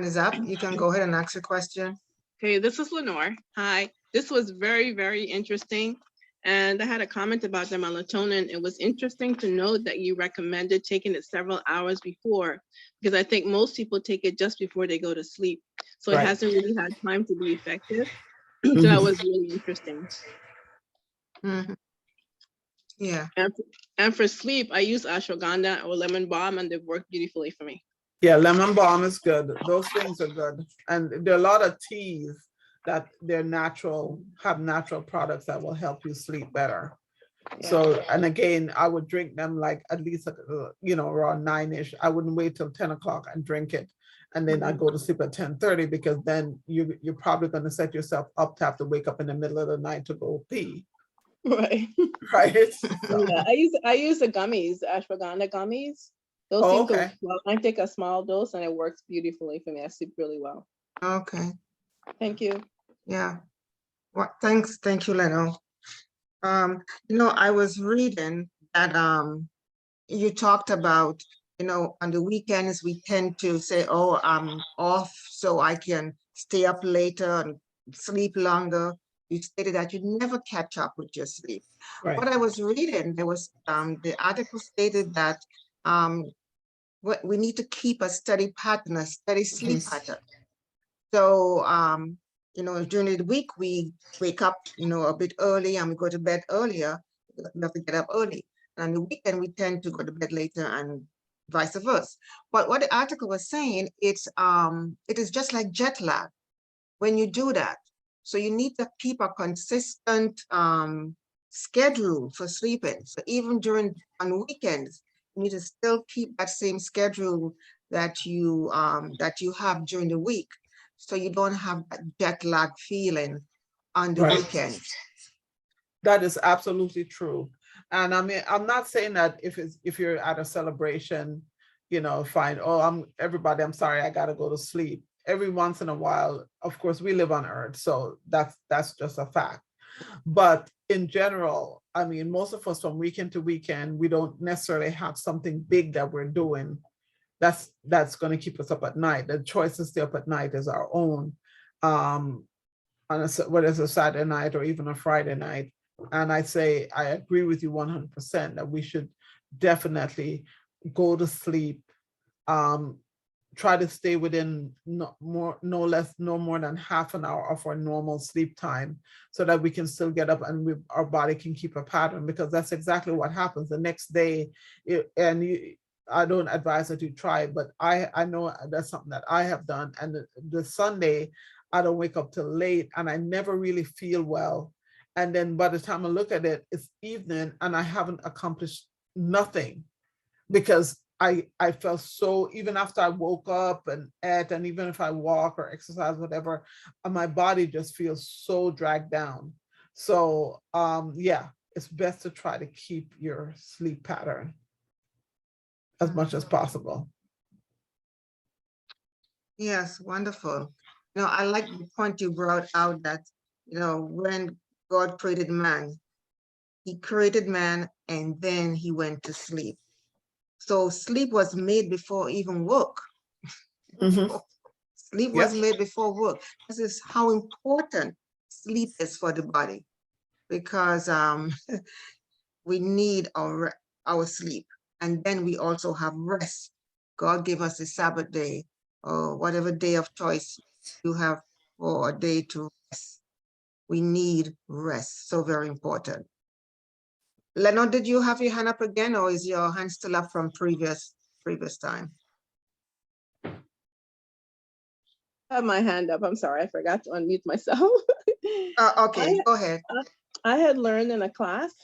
is up. You can go ahead and ask your question. Okay, this is Lenore. Hi. This was very, very interesting. And I had a comment about the melatonin. It was interesting to note that you recommended taking it several hours before, because I think most people take it just before they go to sleep. So it Right. hasn't really had time to be effective. So Mhm. that was really interesting. Mhm. Yeah, And for sleep, I use ashwagandha or lemon balm, and they've worked beautifully for me. Yeah, lemon balm is good. Those things are good. And there are a lot of teas that they're natural, have natural products that will help you sleep better. So, and again, I would drink them like at least, around 9-ish. I wouldn't wait till 10 o'clock and drink it. And then I go to sleep at 10:30 because then you're probably going to set yourself up to have to wake up in the middle of the night to go pee, Right. right? So, Yeah, I use the gummies, the ashwagandha gummies. Those oh, seem to, okay. well, I take a small dose and it works beautifully for me. I sleep really well. okay, Thank you. yeah. Well, thank you, Leno. I was reading that you talked about, on the weekends we tend to say, oh, I'm off so I can stay up later and sleep longer. You stated that you never catch up with your sleep. Right. What I was reading, there was the article stated that um we need to keep a steady pattern, a steady sleep pattern. So during the week we wake up, a bit early and we go to bed earlier. We have to get up early. And on the weekend we tend to go to bed later and vice versa. But what the article was saying, it is just like jet lag when you do that. So you need to keep a consistent schedule for sleeping. So even on weekends, you need to still keep that same schedule that you have during the week, so you don't have that jet lag feeling on the Right. weekends. That is absolutely true. And I mean, I'm not saying that if you're at a celebration, fine. Oh, I'm sorry, I gotta go to sleep. Every once in a while, of course, we live on Earth, so that's just a fact. But in general, I mean, most of us from weekend to weekend, we don't necessarily have something big that we're doing that's going to keep us up at night. The choice to stay up at night is our own, whether it's a Saturday night or even a Friday night. And I agree with you 100% that we should definitely go to sleep, try to stay within no more than half an hour of our normal sleep time, so that we can still get up and our body can keep a pattern, because that's exactly what happens the next day. I don't advise that you try, but I know that's something that I have done. And the Sunday, I don't wake up till late and I never really feel well. And then by the time I look at it, it's evening and I haven't accomplished nothing, because I felt so, even after I woke up and ate, and even if I walk or exercise, whatever, my body just feels so dragged down. So yeah, it's best to try to keep your sleep pattern as much as possible. Yes, wonderful. I like the point you brought out that, when God created man, he created man and then he went to sleep. So sleep was made before even work. Mhm. Sleep was made before work. This is how important sleep is for the body, because we need our sleep. And then we also have rest. God gave us a Sabbath day, or whatever day of choice you have for a day to rest. We need rest. So very important. Leno, did you have your hand up again, or is your hand still up from previous time? I have my hand up. I'm sorry, I forgot to unmute myself. Okay, go ahead. I had learned in a class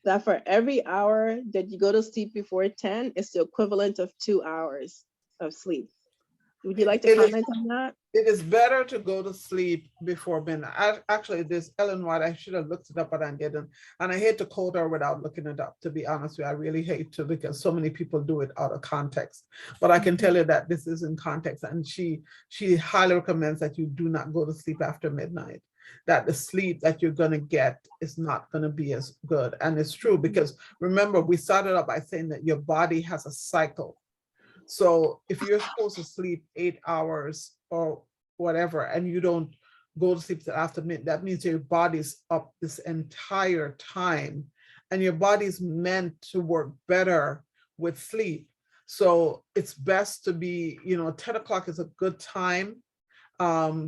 that for every hour that you go to sleep before 10, it's the equivalent of 2 hours of sleep. Would you like to comment on that? It is better to go to sleep before midnight. Actually, this Ellen White, I should have looked it up, but I didn't. And I hate to quote her without looking it up, to be honest with you. I really hate to, because so many people do it out of context. But I can tell you that this is in context. And she highly recommends that you do not go to sleep after midnight, that the sleep that you're going to get is not going to be as good. And it's true, because remember, we started out by saying that your body has a cycle. So if you're supposed to sleep 8 hours or whatever, and you don't go to sleep till after midnight, that means your body's up this entire time, and your body's meant to work better with sleep. So it's best to be, 10 o'clock is a good time,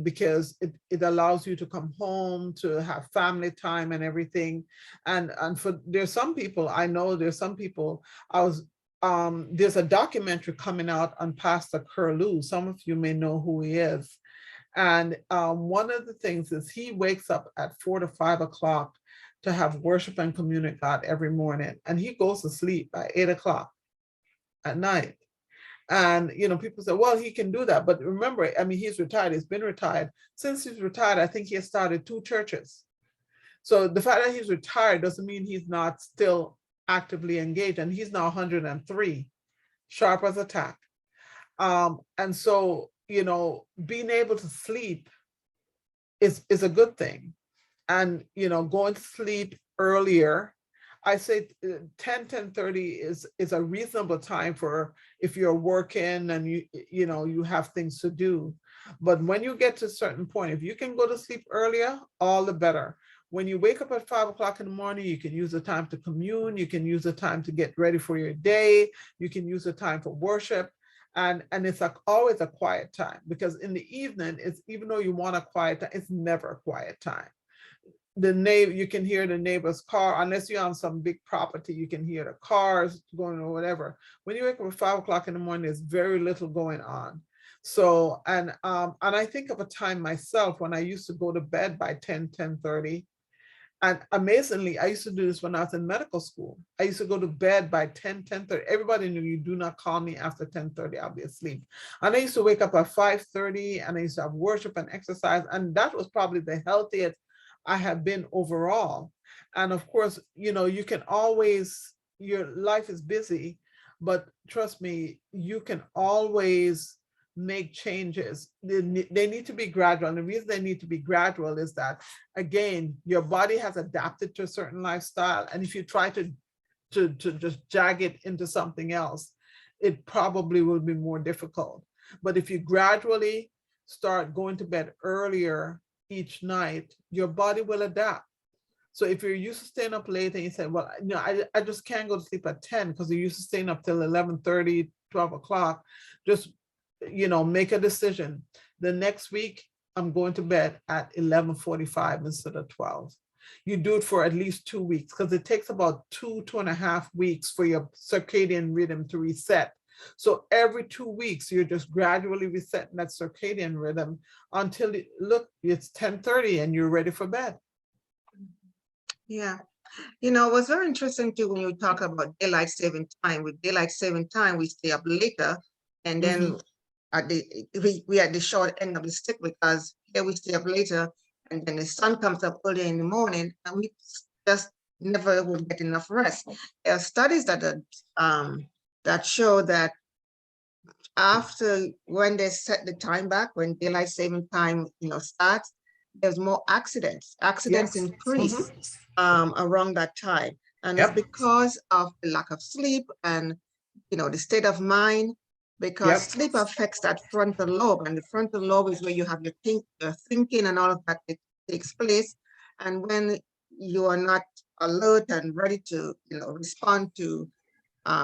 because it allows you to come home, to have family time and everything. And there's some people, I know there's some people, there's a documentary coming out on Pastor Curlew. Some of you may know who he is. And one of the things is he wakes up at 4 to 5 o'clock to have worship and commune with God every morning. And he goes to sleep by 8 o'clock at night. And, people say, well, he can do that. But remember, I mean, he's retired. He's been retired. Since he's retired, I think he has started 2 churches. So the fact that he's retired doesn't mean he's not still actively engaged. And he's now 103, sharp as a tack. And so, being able to sleep is a good thing. And, going to sleep earlier, I say 10:30 is a reasonable time for if you're working and you have things to do. But when you get to a certain point, if you can go to sleep earlier, all the better. When you wake up at 5 o'clock in the morning, you can use the time to commune, you can use the time to get ready for your day, you can use the time for worship. And it's always a quiet time, because in the evening, even though you want a quiet time, it's never a quiet time. You can hear the neighbor's car, unless you're on some big property, you can hear the cars going or whatever. When you wake up at 5 o'clock in the morning, there's very little going on. So, and I think of a time myself when I used to go to bed by 10:30. And amazingly, I used to do this when I was in medical school. I used to go to bed by 10:30. Everybody knew, you do not call me after 10:30, I'll be asleep. And I used to wake up at 5:30, and I used to have worship and exercise. And that was probably the healthiest I have been overall. And of course, you can always, your life is busy, but trust me, you can always make changes. They need to be gradual. And the reason they need to be gradual is that, again, your body has adapted to a certain lifestyle. And if you try to just jag it into something else, it probably will be more difficult. But if you gradually start going to bed earlier each night, your body will adapt. So if you're used to staying up late and you say, well, I just can't go to sleep at 10 because you're used to staying up till 11:30, 12 o'clock, just, make a decision. The next week, I'm going to bed at 11:45 instead of 12. You do it for at least 2 weeks, because it takes about 2.5 weeks for your circadian rhythm to reset. So every 2 weeks, you're just gradually resetting that circadian rhythm until it's 10:30 and you're ready for bed. Yeah. It was very interesting too when you talk about daylight saving time. With daylight saving time, we stay up later, and then we at the short end of the stick, because here we stay up later, and then the sun comes up early in the morning, and we just never will get enough rest. There are studies that show that after, when they set the time back, when daylight saving time starts, there's more accidents. Accidents Yes. increase around that time, and Yep. it's because of the lack of sleep and the state of mind, because Yep. sleep affects that frontal lobe, and the frontal lobe is where you have your thinking and all of that takes place. And when you are not alert and ready to respond to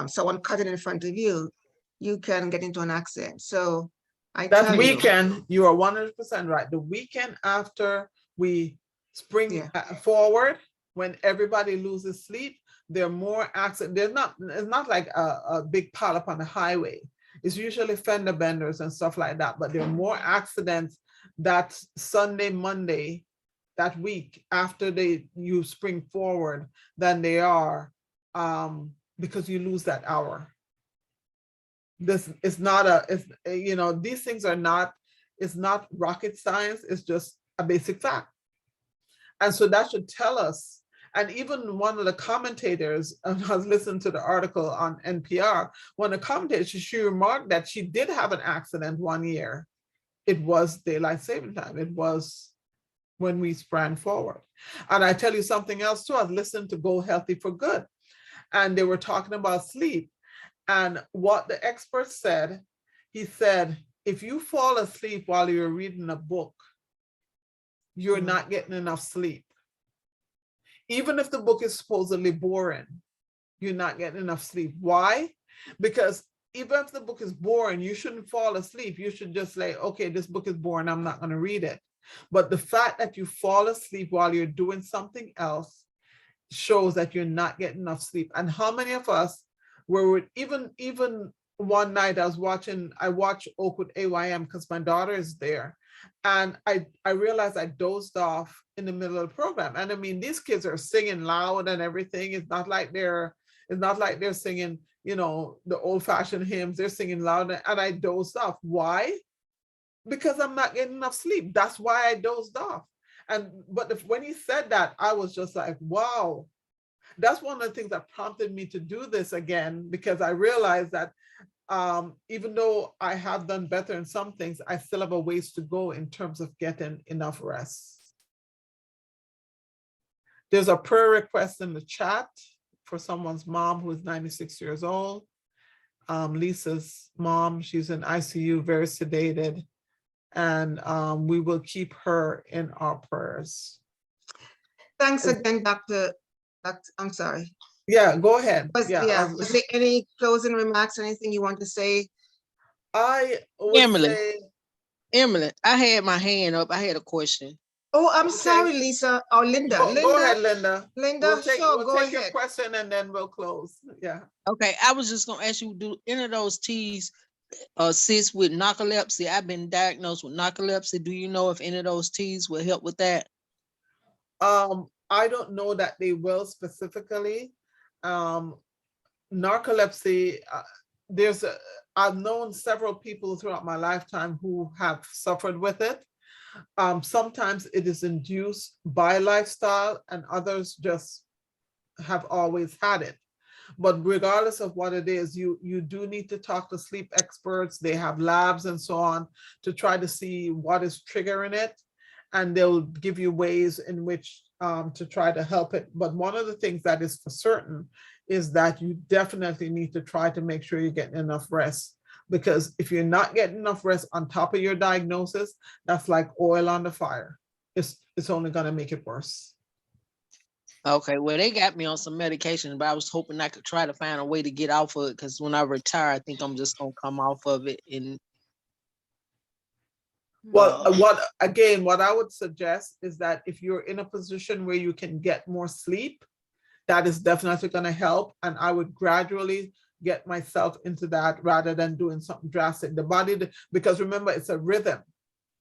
someone cutting in front of you, you can get into an accident. So That weekend, you are 100% right. The weekend after we spring forward, when everybody loses sleep, there are more accidents. It's not like a big pile up on the highway. It's usually fender benders and stuff like that, but there are more accidents that Sunday, Monday, that week after you spring forward than they are because you lose that hour. This is not these things are not, it's not rocket science, it's just a basic fact. And so that should tell us. And even one of the commentators, I was listening to the article on NPR, one of the commentators, she remarked that she did have an accident one year. It was daylight saving time. It was when we sprang forward. And I tell you something else too, I was listening to Go Healthy for Good, and they were talking about sleep. And what the expert said, he said, if you fall asleep while you're reading a book, you're not getting enough sleep. Even if the book is supposedly boring, you're not getting enough sleep. Why? Because even if the book is boring, you shouldn't fall asleep. You should just say, okay, this book is boring, I'm not going to read it. But the fact that you fall asleep while you're doing something else shows that you're not getting enough sleep. And how many of us were, even one night I watched Oakwood AYM because my daughter is there. And I realized I dozed off in the middle of the program. And I mean, these kids are singing loud and everything. It's not like they're singing, you know, the old-fashioned hymns. They're singing loud, and I dozed off. Why? Because I'm not getting enough sleep. That's why I dozed off. But when he said that, I was just like, wow. That's one of the things that prompted me to do this again, because I realized that even though I have done better in some things, I still have a ways to go in terms of getting enough rest. There's a prayer request in the chat for someone's mom who is 96 years old. Lisa's mom, she's in ICU, very sedated. And we will keep her in our prayers. Thanks again, Dr. I'm sorry. Yeah, go ahead. Was there any closing remarks, anything you want to say? I would say, Emily, I had my hand up. I had a question. Oh, I'm sorry, Lisa. Oh, Linda. Go ahead, Linda. Linda, We'll take your question and then we'll close. Yeah. Okay, I was just gonna ask you, do any of those teas assist with narcolepsy? I've been diagnosed with narcolepsy. Do you know if any of those teas will help with that? I don't know that they will specifically. Narcolepsy, I've known several people throughout my lifetime who have suffered with it. Sometimes it is induced by lifestyle, and others just have always had it. But regardless of what it is, you do need to talk to sleep experts. They have labs and so on to try to see what is triggering it. And they'll give you ways in which to try to help it. But one of the things that is for certain is that you definitely need to try to make sure you're getting enough rest. Because if you're not getting enough rest on top of your diagnosis, that's like oil on the fire. It's only going to make it worse. Okay, well, they got me on some medication, but I was hoping I could try to find a way to get off of it, because when I retire, I think I'm just gonna come off of it. And well, what I would suggest is that if you're in a position where you can get more sleep, that is definitely going to help. And I would gradually get myself into that rather than doing something drastic. The body, because remember, it's a rhythm.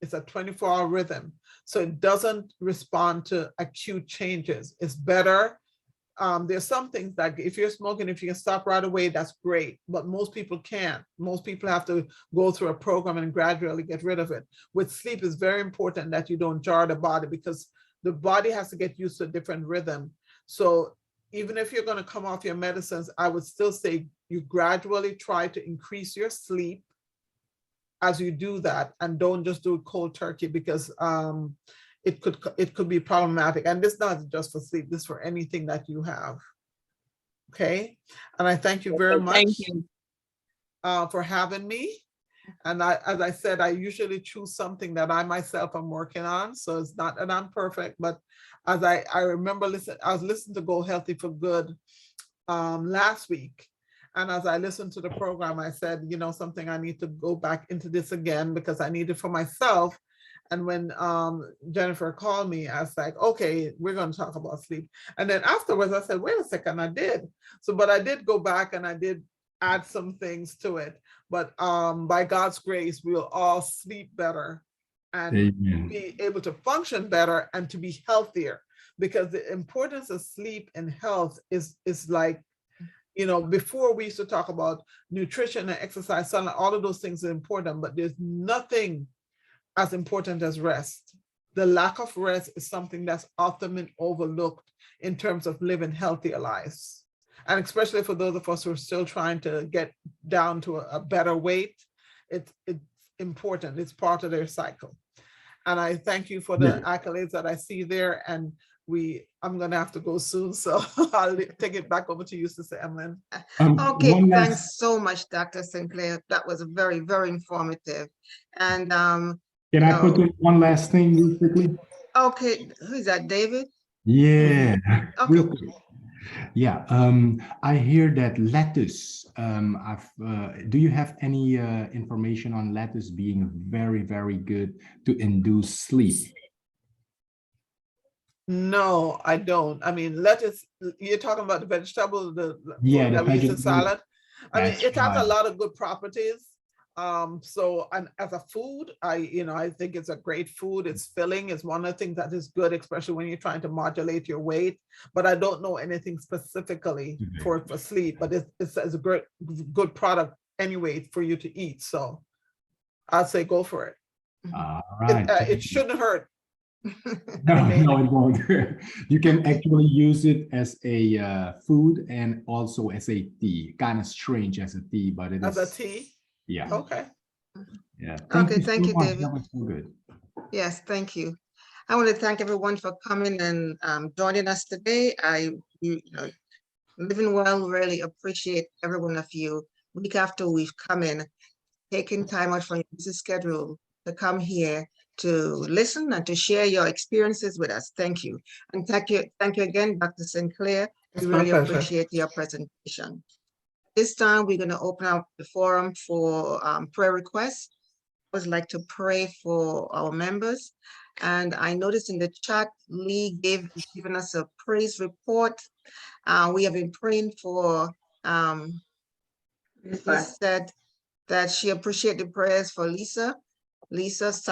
It's a 24-hour rhythm. So it doesn't respond to acute changes. It's better. There's some things that if you're smoking, if you can stop right away, that's great. But most people can't. Most people have to go through a program and gradually get rid of it. With sleep, it's very important that you don't jar the body, because the body has to get used to a different rhythm. So even if you're going to come off your medicines, I would still say you gradually try to increase your sleep as you do that, and don't just do it cold turkey, because it could be problematic. And this is not just for sleep, this is for anything that you have. Okay, and I thank you very much for having me. And as I said, I usually choose something that I myself am working on, so it's not that I'm perfect. But as I remember, I was listening to Go Healthy for Good last week. And as I listened to the program, I said, you know, something, I need to go back into this again because I need it for myself. And when Jennifer called me, I was like, okay, we're going to talk about sleep. And then afterwards, I said, wait a second, I did. So, but I did go back and I did add some things to it. But by God's grace, we'll all sleep better and be able to function better and to be healthier. Because the importance of sleep and health is like, you know, before we used to talk about nutrition and exercise, sunlight, all of those things are important, but there's nothing as important as rest. The lack of rest is something that's often been overlooked in terms of living healthier lives. And especially for those of us who are still trying to get down to a better weight, it's important. It's part of their cycle. And I thank you for the accolades that I see there. And I'm going to have to go soon, so I'll take it back over to you, Sister Emlyn. Okay, thanks so much, Dr. Sinclair. That was very, very informative. And can I put in one last thing real quickly? Okay, who is that, David? Yeah, Okay. real quick. Yeah, I hear that lettuce. Do you have any information on lettuce being very, very good to induce sleep? No, I don't. I mean, lettuce, you're talking about the vegetable, the Yeah, food the that we use in vegetable. salad. I mean, That's it has a right. lot of good properties. So and as a food, I think it's a great food. It's filling. It's one of the things that is good, especially when you're trying to modulate your weight. But I don't know anything specifically Okay. for sleep, but it's a great good product anyway for you to eat. So I'd say go for it. All right. It shouldn't hurt. No, May. no, it won't. You can actually use it as a food and also as a tea. Kind of strange as a tea, but it As a is. tea. Yeah, Okay. yeah. Thank Okay, you so thank you, much. David. That was so good. Yes, thank you. I want to thank everyone for coming and joining us today. You know, Living Well really appreciate every one of you. Week after we've come in, taking time out from your busy schedule to come here to listen and to share your experiences with us. Thank you. And thank you again, Dr. Sinclair. It's We my really pleasure. appreciate your presentation. This time, we're going to open up the forum for prayer requests. I would like to pray for our members. And I noticed in the chat, Lee given us a praise report. We have been praying for, Lee said that she appreciated the prayers for Lisa. Lisa's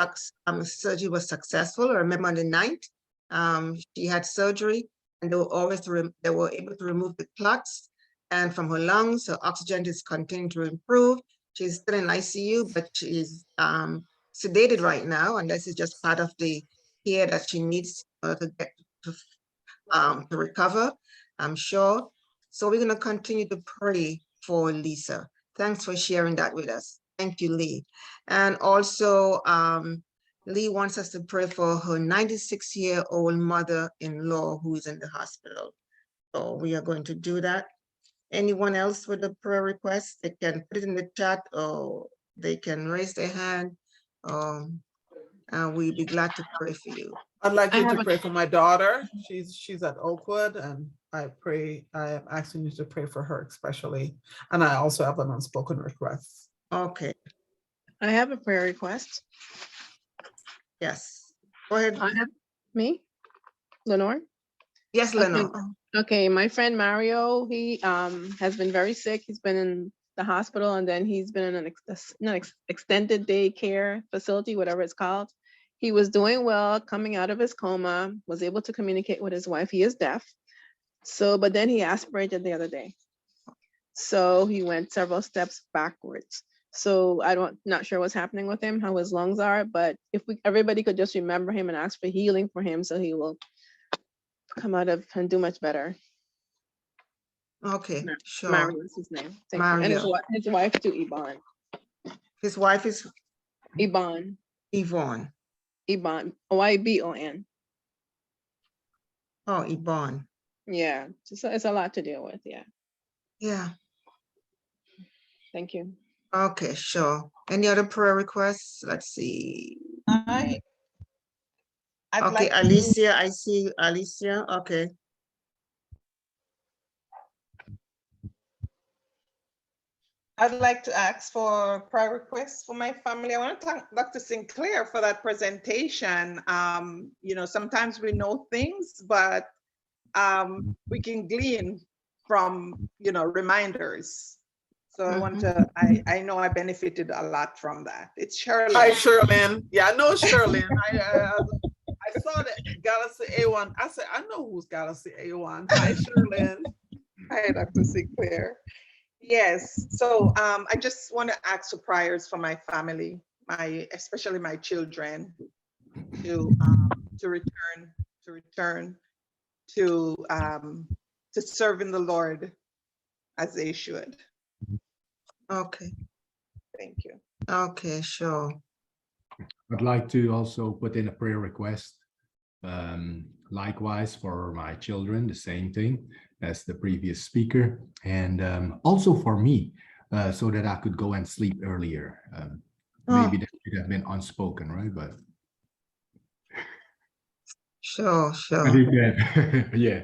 surgery was successful. I remember on the 9th, she had surgery and they were able to remove the clots and from her lungs. Her oxygen is continuing to improve. She's still in ICU, but she's sedated right now, and this is just part of the care that she needs to get to recover, I'm sure. So we're going to continue to pray for Lisa. Thanks for sharing that with us. Thank you, Lee. And also, Lee wants us to pray for her 96-year-old mother-in-law who is in the hospital. So we are going to do that. Anyone else with a prayer request, they can put it in the chat or they can raise their hand. And we'll be glad to pray for you. I'd like I you to have a- pray for my daughter. She's at Oakwood, and I am asking you to pray for her especially. And I also have an unspoken request. Okay, I have a prayer request. yes. Go ahead. Me, Lenore? Yes, Okay. Lenore. Okay, my friend Mario, he has been very sick. He's been in the hospital and then he's been in an extended day care facility, whatever it's called. He was doing well, coming out of his coma, was able to communicate with his wife. He is deaf. So, but then he aspirated the other day. So he went several steps backwards. So not sure what's happening with him, how his lungs are, but if everybody could just remember him and ask for healing for him so he will come out of and do much better. Okay, sure. Mario is his name. Thank you. And his wife too, Yvonne. His wife is Yvonne. Yvonne. Yvonne. Yvonne. Oh, Yvonne. Yeah, it's a lot to deal with. Yeah. Yeah. Thank you. Okay, sure. Any other prayer requests? Let's see. I'd Okay, like to- Alicia, I see Alicia. Okay. I'd like to ask for prayer requests for my family. I want to thank Dr. Sinclair for that presentation. Sometimes we know things, but we can glean from, reminders. So I know I benefited a lot from that. It's Shirley. Hi, Sherlyn. Yeah, I know Sherlyn. I saw that Galaxy A1. I said, I know who's Galaxy A1. Hi, Sherlyn. Hi, Dr. Sinclair. Yes, so I just want to ask for prayers for my family, especially my children, to return to serving the Lord as they should. Okay. Thank you. Okay, sure. I'd like to also put in a prayer request. Likewise for my children, the same thing as the previous speaker, and also for me, so that I could go and sleep earlier. Maybe that should have been unspoken, right? But Sure, I sure. think that, yeah.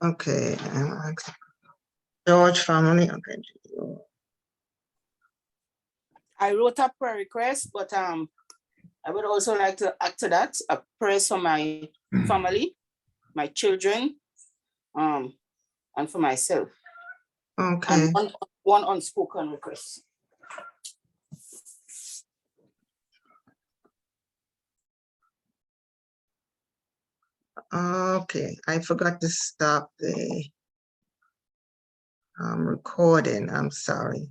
Okay. George family, okay. I wrote a prayer request, but I would also like to add to that a prayer for my family, my children, and for myself. Okay, And one unspoken request. okay. I forgot to stop the recording. I'm sorry.